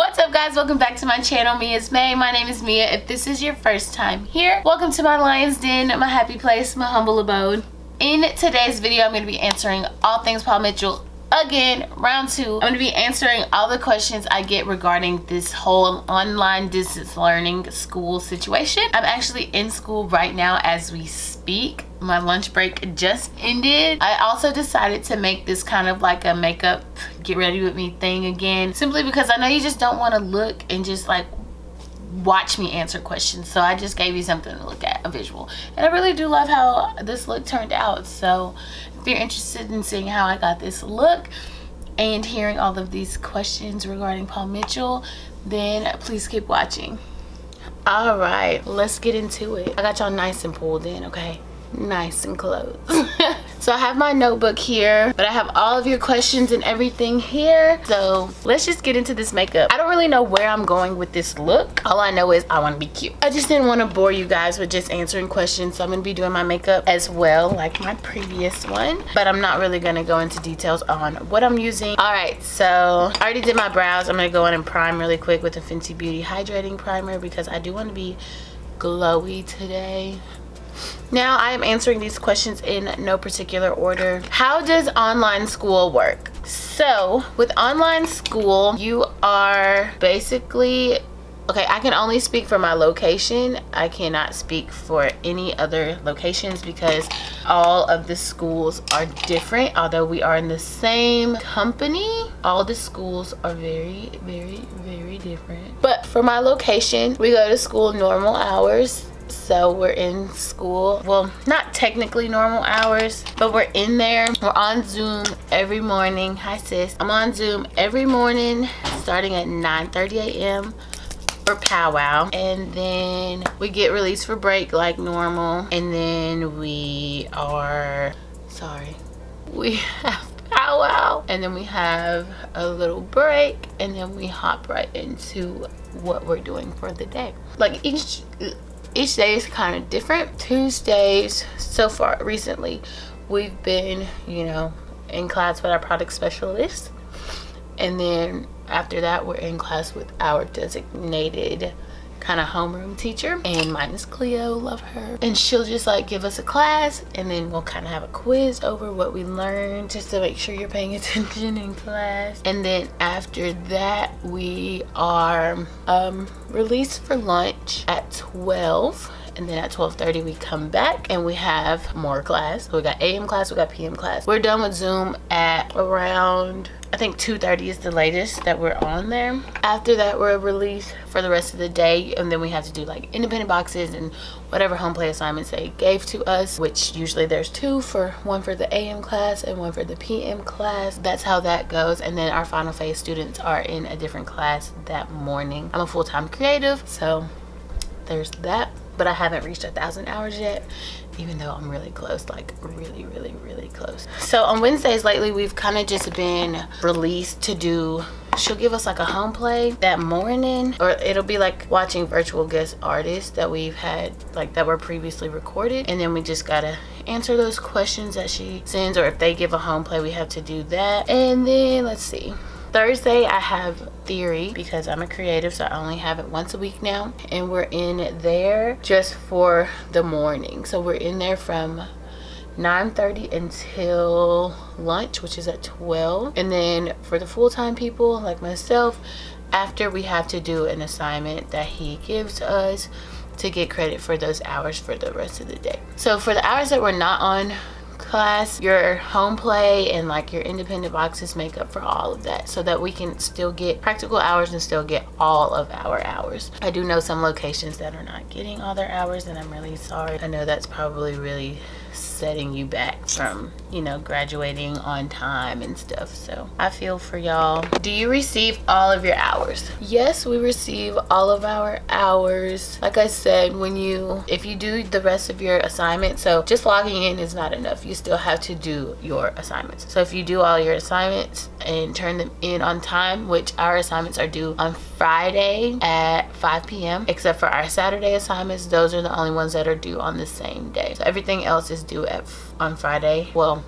What's up, guys? Welcome back to my channel. Mia's May. My name is Mia. If this is your first time here, welcome to my lion's den, my happy place, my humble abode. In today's video, I'm going to be answering all things Paul Mitchell. Again, round 2. I'm going to be answering all the questions I get regarding this whole online distance learning school situation. I'm actually in school right now as we speak. My lunch break just ended. I also decided to make this kind of like a makeup get ready with me thing again, simply because I know you just don't want to look and just like watch me answer questions. So I just gave you something to look at, a visual. And I really do love how this look turned out. So if you're interested in seeing how I got this look and hearing all of these questions regarding Paul Mitchell, then please keep watching. All right, let's get into it. I got y'all nice and pulled in, okay? Nice and close. So I have my notebook here, but I have all of your questions and everything here. So let's just get into this makeup. I don't really know where I'm going with this look. All I know is I want to be cute. I just didn't want to bore you guys with just answering questions, so I'm going to be doing my makeup as well, like my previous one, but I'm not really going to go into details on what I'm using. All right, so I already did my brows. I'm going to go in and prime really quick with the Fenty Beauty hydrating primer because I do want to be glowy today. Now I am answering these questions in no particular order. How does online school work? So with online school, you are basically, okay, I can only speak for my location. I cannot speak for any other locations because all of the schools are different. Although we are in the same company, all the schools are very different. But for my location, we go to school normal hours. So we're in school, well, not technically normal hours, but we're in there. We're on Zoom every morning. Hi sis. I'm on Zoom every morning starting at 9:30 a.m. for powwow, and then we get released for break like normal, and then we have powwow, and then we have a little break, and then we hop right into what we're doing for the day. Like each day is kind of different. Tuesdays, so far recently, we've been, you know, in class with our product specialist, and then after that we're in class with our designated kind of homeroom teacher, and mine is Cleo, love her, and she'll just like give us a class, and then we'll kind of have a quiz over what we learned just to make sure you're paying attention in class. And then after that we are released for lunch at 12, and then at 12:30 we come back and we have more class. So we got AM class, we got PM class. We're done with Zoom at around, I think 2:30 is the latest that we're on there. After that we're released for the rest of the day, and then we have to do like independent boxes and whatever home play assignments they gave to us, which usually there's one for the AM class and one for the PM class. That's how that goes. And then our final phase students are in a different class that morning. I'm a full-time creative, so there's that. But I haven't reached 1,000 hours yet, even though I'm really close, like really close. So on Wednesdays lately, we've kind of just been released to do, she'll give us like a home play that morning, or it'll be like watching virtual guest artists that we've had, like that were previously recorded, and then we just gotta answer those questions that she sends, or if they give a home play, we have to do that. And then let's see, Thursday I have theory because I'm a creative, so I only have it once a week now, and we're in there just for the morning. So we're in there from 9:30 until lunch, which is at 12. And then for the full-time people like myself, after we have to do an assignment that he gives us to get credit for those hours for the rest of the day. So for the hours that we're not on class, your home play and like your independent boxes make up for all of that, so that we can still get practical hours and still get all of our hours. I do know some locations that are not getting all their hours, and I'm really sorry. I know that's probably really setting you back from, you know, graduating on time and stuff, so I feel for y'all. Do you receive all of your hours? Yes, we receive all of our hours. Like I said, if you do the rest of your assignments, so just logging in is not enough. You still have to do your assignments. So if you do all your assignments and turn them in on time, which our assignments are due on Friday at 5 p.m. except for our Saturday assignments, those are the only ones that are due on the same day. So everything else is due on Friday. Well,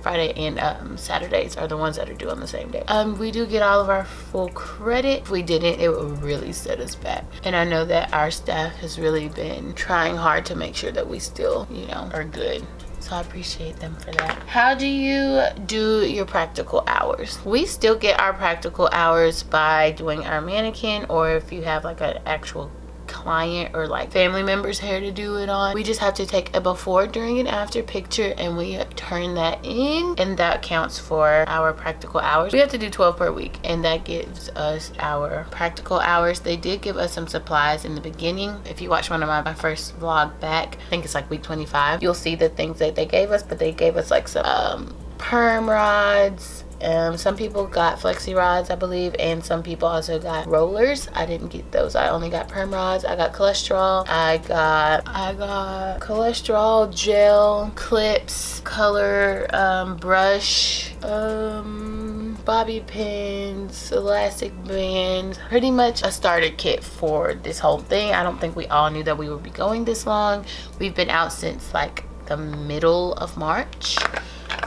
Friday and Saturdays are the ones that are due on the same day. We do get all of our full credit. If we didn't, it would really set us back. And I know that our staff has really been trying hard to make sure that we still, you know, are good. So I appreciate them for that. How do you do your practical hours? We still get our practical hours by doing our mannequin, or if you have like an actual client or like family members' hair to do it on, we just have to take a before, during, and after picture and we turn that in, and that counts for our practical hours. We have to do 12 per week, and that gives us our practical hours. They did give us some supplies in the beginning. If you watch one of my first vlog back, I think it's like week 25, you'll see the things that they gave us. But they gave us like some perm rods. Some people got flexi rods, I believe, and some people also got rollers. I didn't get those. I only got perm rods. I got cholesterol. I got cholesterol gel, clips, color, brush, bobby pins, elastic bands, pretty much a starter kit for this whole thing. I don't think we all knew that we would be going this long. We've been out since like the middle of March.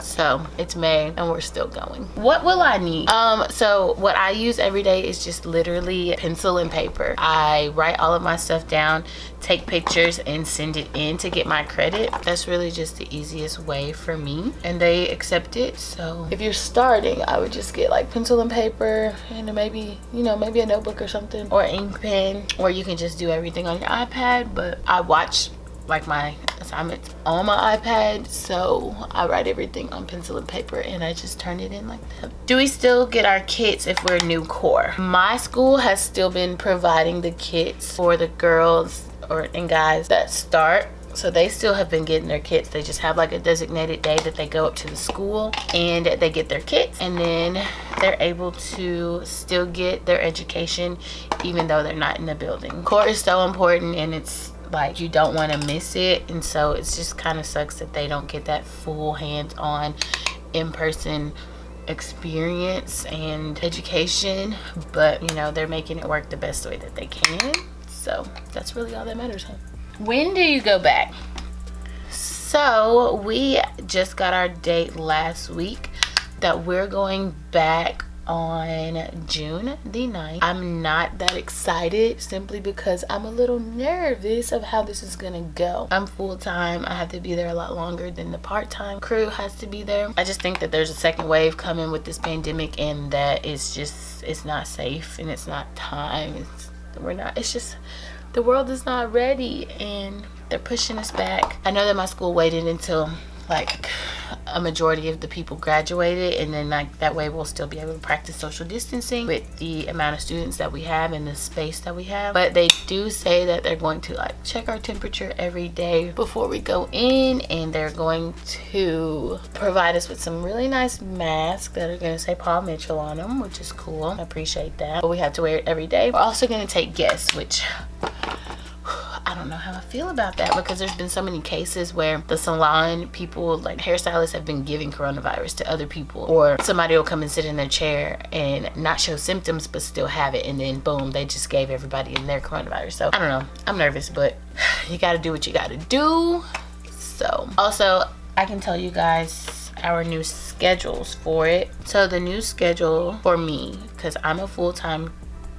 So it's May and we're still going. What will I need? So what I use every day is just literally pencil and paper. I write all of my stuff down, take pictures, and send it in to get my credit. That's really just the easiest way for me, and they accept it. So if you're starting, I would just get like pencil and paper, and maybe, you know, maybe a notebook or something, or ink pen, or you can just do everything on your iPad. But I watch like my assignments on my iPad, so I write everything on pencil and paper and I just turn it in like that. Do we still get our kits if we're new core? My school has still been providing the kits for the girls and guys that start, so they still have been getting their kits. They just have like a designated day that they go up to the school and they get their kits, and then they're able to still get their education even though they're not in the building. Core is so important, and it's like you don't want to miss it, and so it's just kind of sucks that they don't get that full hands-on in-person experience and education. But you know, they're making it work the best way that they can, so that's really all that matters, huh? When do you go back? So we just got our date last week that we're going back on June the 9th. I'm not that excited simply because I'm a little nervous of how this is gonna go. I'm full-time. I have to be there a lot longer than the part-time crew has to be there. I just think that there's a second wave coming with this pandemic, and that it's not safe, and it's not time. It's just the world is not ready, and they're pushing us back. I know that my school waited until like a majority of the people graduated, and then like that way we'll still be able to practice social distancing with the amount of students that we have and the space that we have. But they do say that they're going to like check our temperature every day before we go in, and they're going to provide us with some really nice masks that are going to say Paul Mitchell on them, which is cool. I appreciate that, but we have to wear it every day. We're also going to take guests, which I don't know how I feel about that, because there's been so many cases where the salon people, like hairstylists, have been giving coronavirus to other people, or somebody will come and sit in their chair and not show symptoms but still have it, and then boom, they just gave everybody in their coronavirus. So I don't know, I'm nervous, but you gotta do what you gotta do. So also, I can tell you guys our new schedules for it. So the new schedule for me, because I'm a full-time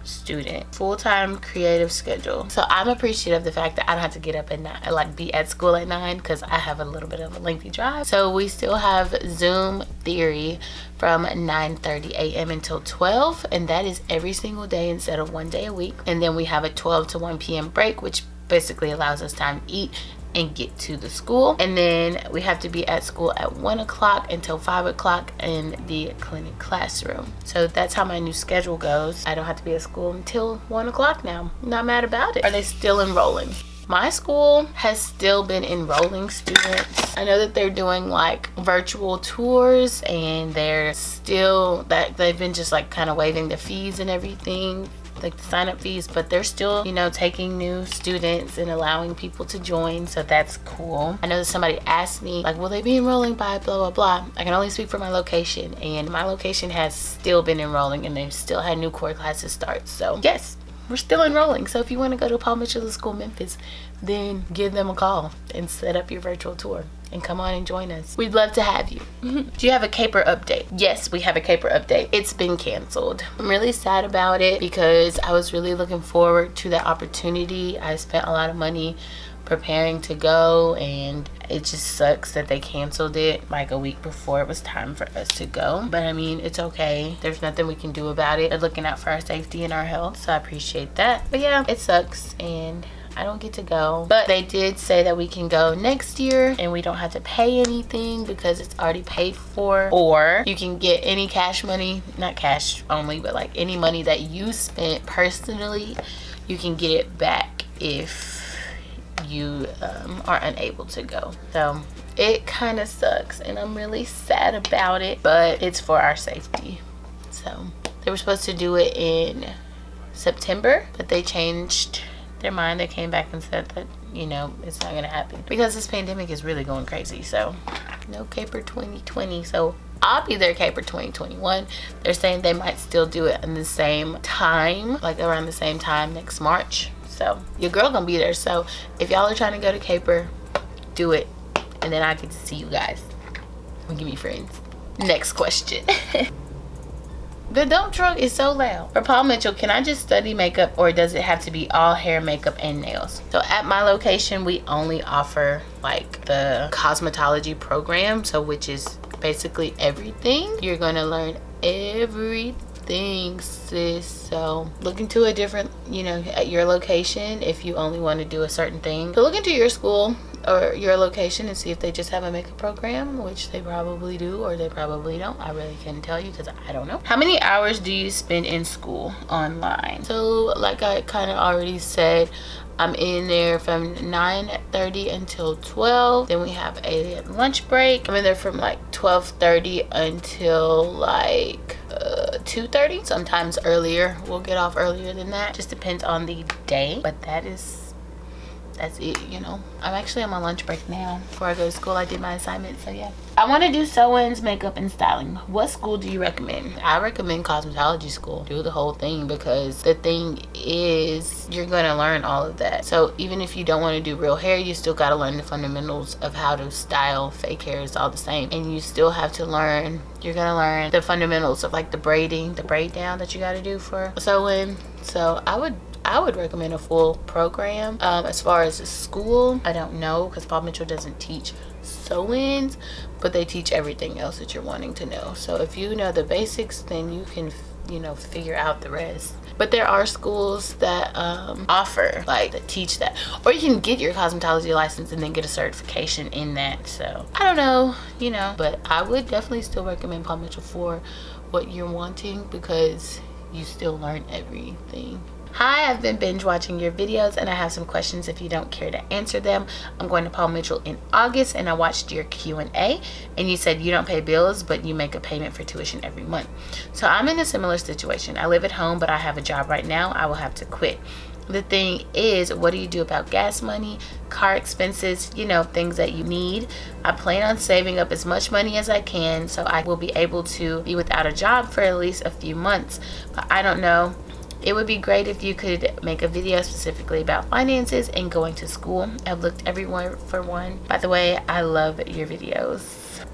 student, full-time creative schedule, so I'm appreciative of the fact that I don't have to get up at 9, like be at school at 9, because I have a little bit of a lengthy drive. So we still have Zoom theory from 9:30 a.m. until 12, and that is every single day instead of one day a week. And then we have a 12 to 1 p.m. break, which basically allows us time to eat and get to the school. And then we have to be at school at 1 o'clock until 5 o'clock in the clinic classroom. So that's how my new schedule goes. I don't have to be at school until 1 o'clock now. I'm not mad about it. Are they still enrolling? My school has still been enrolling students. I know that they're doing like virtual tours, and they're still that they've been just like kind of waiving the fees and everything, like the sign-up fees, but they're still, you know, taking new students and allowing people to join, so that's cool. I know that somebody asked me like, will they be enrolling by blah blah blah. I can only speak for my location, and my location has still been enrolling, and they've still had new core classes start. So yes, we're still enrolling. So if you want to go to Paul Mitchell School Memphis, then give them a call and set up your virtual tour and come on and join us. We'd love to have you. Do you have a caper update? Yes, we have a caper update. It's been canceled. I'm really sad about it because I was really looking forward to that opportunity. I spent a lot of money preparing to go, and it just sucks that they canceled it like a week before it was time for us to go. But I mean, it's okay. There's nothing we can do about it. They're looking out for our safety and our health, so I appreciate that. But yeah, it sucks and I don't get to go. But they did say that we can go next year and we don't have to pay anything because it's already paid for. Or you can get any cash money, not cash only, but like any money that you spent personally, you can get it back if you are unable to go. So it kind of sucks and I'm really sad about it, but it's for our safety. So they were supposed to do it in September, but they changed their mind. They came back and said that, you know, it's not gonna happen because this pandemic is really going crazy. So no caper 2020. So I'll be there caper 2021. They're saying they might still do it in the same time, like around the same time next March. So your girl gonna be there. So if y'all are trying to go to caper, do it, and then I get to see you guys. We can be friends. Next question. The dump truck is so loud. For Paul Mitchell, can I just study makeup or does it have to be all hair, makeup, and nails? So at my location, we only offer like the cosmetology program, so which is basically everything. You're gonna learn everything, sis. So look into a different, you know, at your location if you only want to do a certain thing. So look into your school or your location and see if they just have a makeup program, which they probably do or they probably don't. I really couldn't tell you because I don't know. How many hours do you spend in school online? So like I kind of already said, I'm in there from 9:30 until 12. Then we have a lunch break. I'm in there from like 12:30 until like 2:30. Sometimes earlier. We'll get off earlier than that. Just depends on the day. But that's it, you know. I'm actually on my lunch break now. Before I go to school, I did my assignment, so yeah. I want to do sew-ins, makeup, and styling. What school do you recommend? I recommend cosmetology school. Do the whole thing because the thing is you're going to learn all of that. So even if you don't want to do real hair, you still got to learn the fundamentals of how to style. Fake hair is all the same. And you still have to learn, you're going to learn the fundamentals of like the braiding, the braid down that you got to do for sew-in. So I would recommend a full program. As far as the school, I don't know because Paul Mitchell doesn't teach sew-ins, but they teach everything else that you're wanting to know. So if you know the basics, then you can, you know, figure out the rest. But there are schools that offer, like, that teach that. Or you can get your cosmetology license and then get a certification in that. So I don't know, you know, but I would definitely still recommend Paul Mitchell for what you're wanting because you still learn everything. Hi, I've been binge watching your videos and I have some questions if you don't care to answer them. I'm going to Paul Mitchell in August and I watched your Q&A and you said you don't pay bills but you make a payment for tuition every month. So I'm in a similar situation. I live at home but I have a job right now. I will have to quit. The thing is, what do you do about gas money, car expenses, you know, things that you need? I plan on saving up as much money as I can so I will be able to be without a job for at least a few months. But I don't know. It would be great if you could make a video specifically about finances and going to school. I've looked everywhere for one. By the way, I love your videos.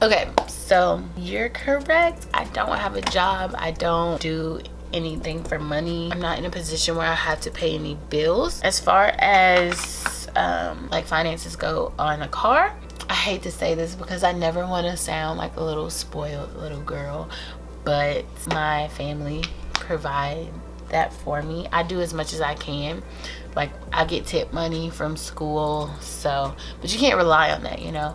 Okay, so you're correct. I don't have a job. I don't do anything for money. I'm not in a position where I have to pay any bills. As far as like finances go on a car, I hate to say this because I never want to sound like a little spoiled little girl, but my family provide that for me. I do as much as I can. Like I get tip money from school, so but you can't rely on that, you know.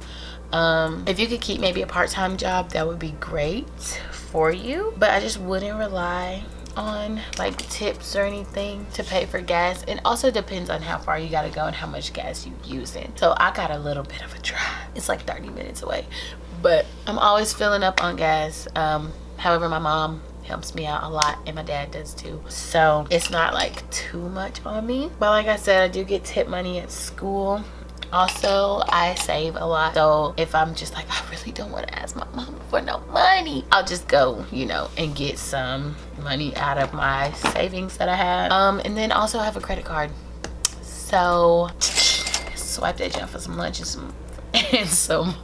If you could keep maybe a part-time job, that would be great for you, but I just wouldn't rely on like tips or anything to pay for gas. It also depends on how far you got to go and how much gas you using. So I got a little bit of a drive. It's like 30 minutes away, but I'm always filling up on gas. However, my mom helps me out a lot and my dad does too, so it's not like too much on me. But like I said, I do get tip money at school. Also, I save a lot, so if I'm just like, I really don't want to ask my mom for no money, I'll just go, you know, and get some money out of my savings that I have. And then also I have a credit card, so swipe that junk for some lunch and some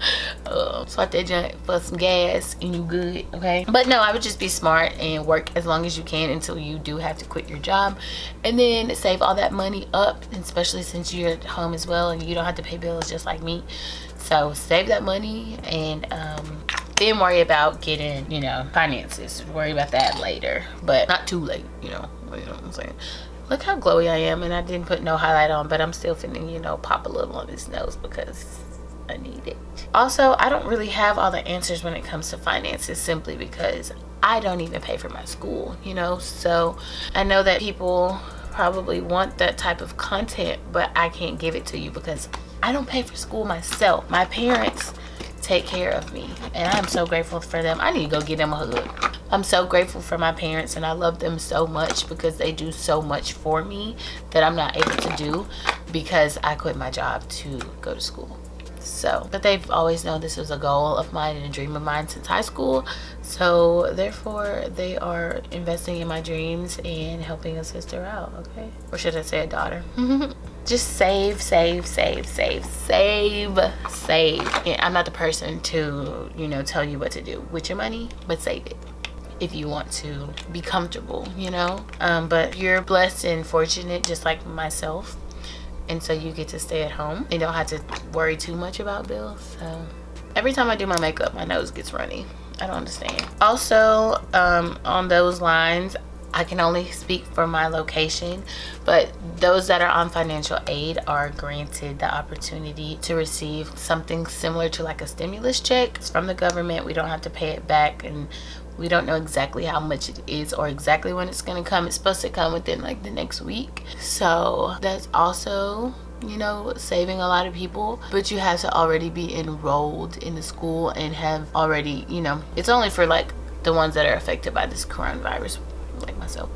swipe that junk for some gas and you good. Okay, but no, I would just be smart and work as long as you can until you do have to quit your job, and then save all that money up, especially since you're at home as well and you don't have to pay bills just like me. So save that money, and then worry about getting, you know, finances. Worry about that later, but not too late, you know what I'm saying. Look how glowy I am, and I didn't put no highlight on, but I'm still finna, you know, pop a little on this nose because I need it. Also, I don't really have all the answers when it comes to finances, simply because I don't even pay for my school, you know. So I know that people probably want that type of content, but I can't give it to you because I don't pay for school myself. My parents take care of me, and I'm so grateful for them. I need to go get them a hug. I'm so grateful for my parents, and I love them so much because they do so much for me that I'm not able to do because I quit my job to go to school. So, but they've always known this was a goal of mine and a dream of mine since high school, so therefore they are investing in my dreams and helping a sister out. Okay, or should I say a daughter? Just save. And I'm not the person to, you know, tell you what to do with your money, but save it if you want to be comfortable, you know. But you're blessed and fortunate just like myself, and so you get to stay at home and don't have to worry too much about bills. So every time I do my makeup, my nose gets runny. I don't understand. Also, on those lines, I can only speak for my location, but those that are on financial aid are granted the opportunity to receive something similar to like a stimulus check. It's from the government. We don't have to pay it back, and we don't know exactly how much it is or exactly when it's going to come. It's supposed to come within like the next week. So that's also, you know, saving a lot of people, but you have to already be enrolled in the school and have already, you know, it's only for like the ones that are affected by this coronavirus, like myself.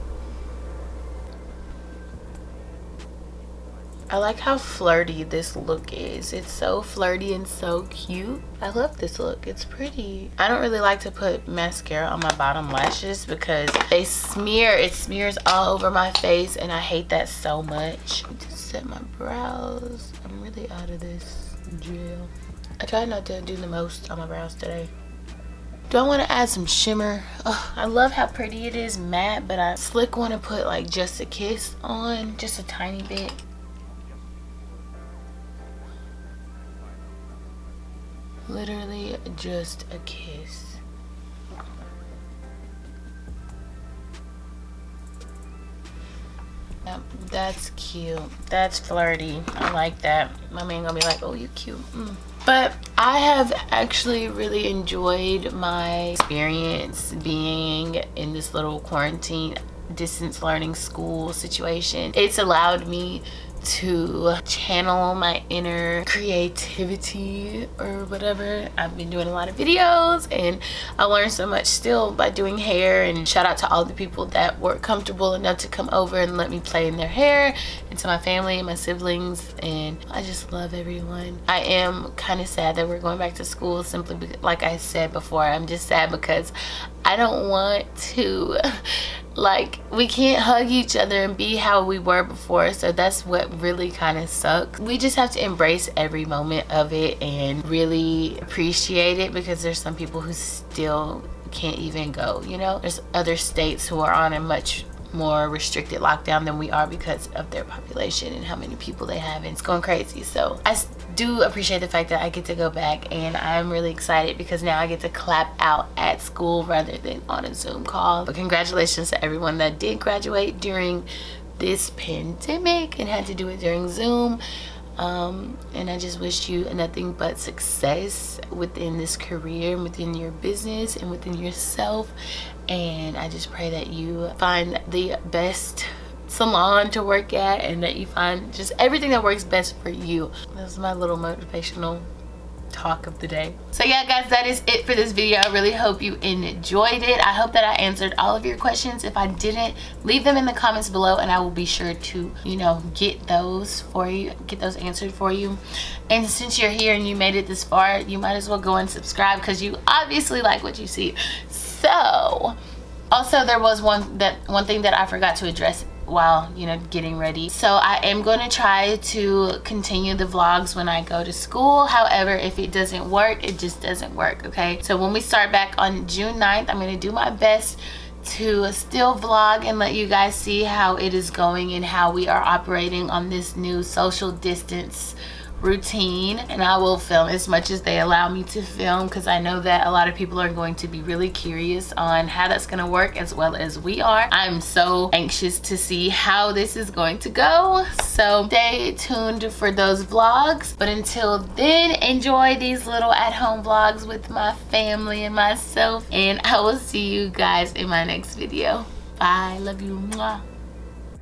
I like how flirty this look is. It's so flirty and so cute. I love this look. It's pretty. I don't really like to put mascara on my bottom lashes because they smear. It smears all over my face, and I hate that so much. Just set my brows. I'm really out of this gel. I tried not to do the most on my brows today. Do I want to add some shimmer? Oh, I love how pretty it is matte, but I slick want to put like just a kiss on, just a tiny bit. Literally just a kiss. Yep, that's cute. That's flirty. I like that. My man gonna be like, oh, you cute. But I have actually really enjoyed my experience being in this little quarantine distance learning school situation. It's allowed me to channel my inner creativity or whatever. I've been doing a lot of videos, and I learned so much still by doing hair, and shout out to all the people that were comfortable enough to come over and let me play in their hair, and to my family and my siblings, and I just love everyone. I am kind of sad that we're going back to school, simply because, like I said before, I'm just sad because I don't want to, like, we can't hug each other and be how we were before. So that's what really kind of sucks. We just have to embrace every moment of it and really appreciate it, because there's some people who still can't even go, you know. There's other states who are on a much more restricted lockdown than we are because of their population and how many people they have, and it's going crazy. So I do appreciate the fact that I get to go back, and I'm really excited because now I get to clap out at school rather than on a Zoom call. But congratulations to everyone that did graduate during this pandemic and had to do it during Zoom. And I just wish you nothing but success within this career and within your business and within yourself. And I just pray that you find the best salon to work at, and that you find just everything that works best for you. That's my little motivational talk of the day. So yeah guys, that is it for this video. I really hope you enjoyed it. I hope that I answered all of your questions. If I didn't, leave them in the comments below and I will be sure to, you know, get those for you, get those answered for you. And since you're here and you made it this far, you might as well go and subscribe because you obviously like what you see. So also there was one thing that I forgot to address while, you know, getting ready. So I am going to try to continue the vlogs when I go to school. However, if it doesn't work, it just doesn't work, okay? So when we start back on June 9th, I'm going to do my best to still vlog and let you guys see how it is going and how we are operating on this new social distance routine. And I will film as much as they allow me to film because I know that a lot of people are going to be really curious on how that's going to work, as well as we are. I'm so anxious to see how this is going to go, so stay tuned for those vlogs. But until then, enjoy these little at-home vlogs with my family and myself, and I will see you guys in my next video. Bye. Love you. Mwah.